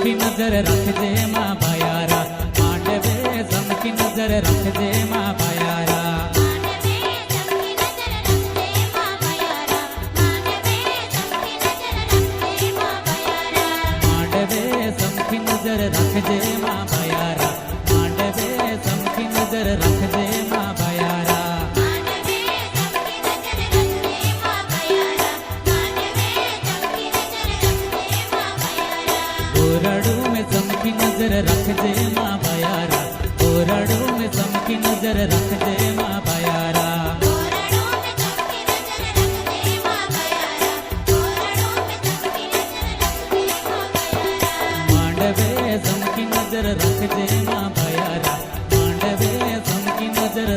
समकी नजर रखजे मां भयारा, मांडवे समकी नजर रखजे मां भयारा। मांडवे समकी नजर रखजे मां भयारा, मांडवे समकी नजर रखजे मां भयारा। ओरडू में समकी नजर रखजे मां भयारा, ओरडू में समकी नजर रखजे मां भयारा। मांडवे समकी नजर रखजे मां भयारा, मांडवे समकी नजर